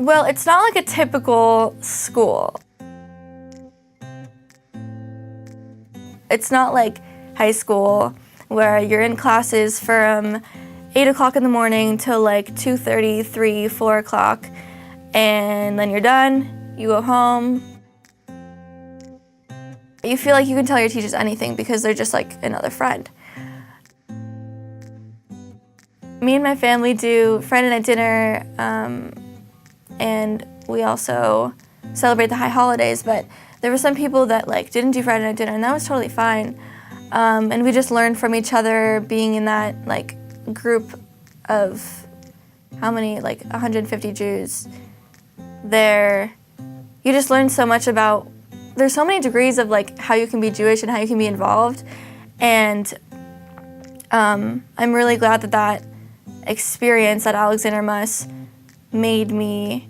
Well, it's not like a typical school. It's not like high school where you're in classes from 8 o'clock in the morning till like 2:30, 3, 4 o'clock, and then you're done, you go home. You feel like you can tell your teachers anything because they're just like another friend. Me and my family do Friday night dinner, and we also celebrate the high holidays, but there were some people that like didn't do Friday night dinner, and that was totally fine. And we just learned from each other, being in that like group of how many, like 150 Jews there. You just learn so much about, there's so many degrees of like how you can be Jewish and how you can be involved, and I'm really glad that that experience at AMHSI made me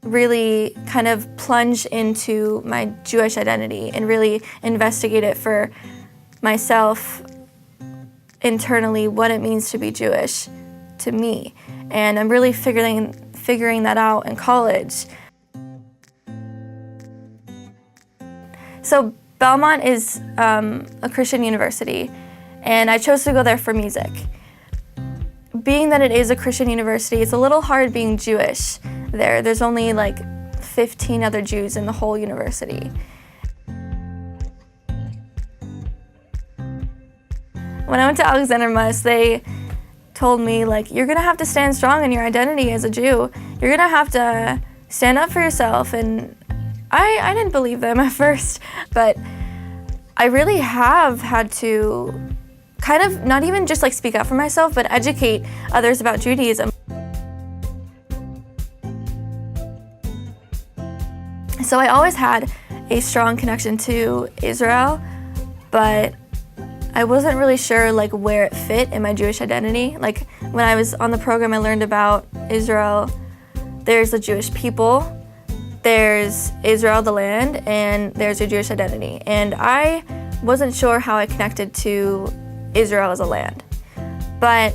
really kind of plunge into my Jewish identity and really investigate it for myself internally, what it means to be Jewish to me. And I'm really figuring that out in college. So Belmont is a Christian university, and I chose to go there for music. Being that it is a Christian university, it's a little hard being Jewish there. There's only like 15 other Jews in the whole university. When I went to AMHSI, they told me, like, you're gonna have to stand strong in your identity as a Jew. You're gonna have to stand up for yourself. And I didn't believe them at first, but I really have had to kind of not even just like speak up for myself, but educate others about Judaism. So I always had a strong connection to Israel, but I wasn't really sure like where it fit in my Jewish identity. Like when I was on the program, I learned about Israel. There's the Jewish people, there's Israel, the land, and there's your Jewish identity. And I wasn't sure how I connected to Israel as a land. But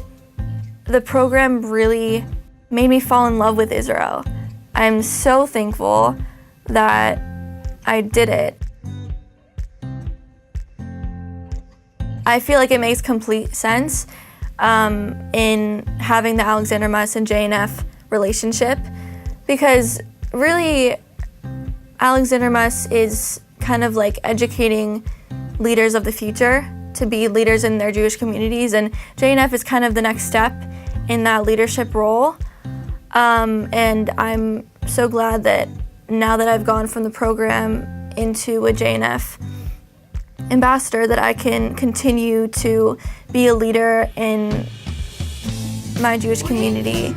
the program really made me fall in love with Israel. I'm so thankful that I did it. I feel like it makes complete sense in having the AMHSI and JNF relationship, because really AMHSI is kind of like educating leaders of the future to be leaders in their Jewish communities, and JNF is kind of the next step in that leadership role. And I'm so glad that now that I've gone from the program into a JNF ambassador, that I can continue to be a leader in my Jewish community.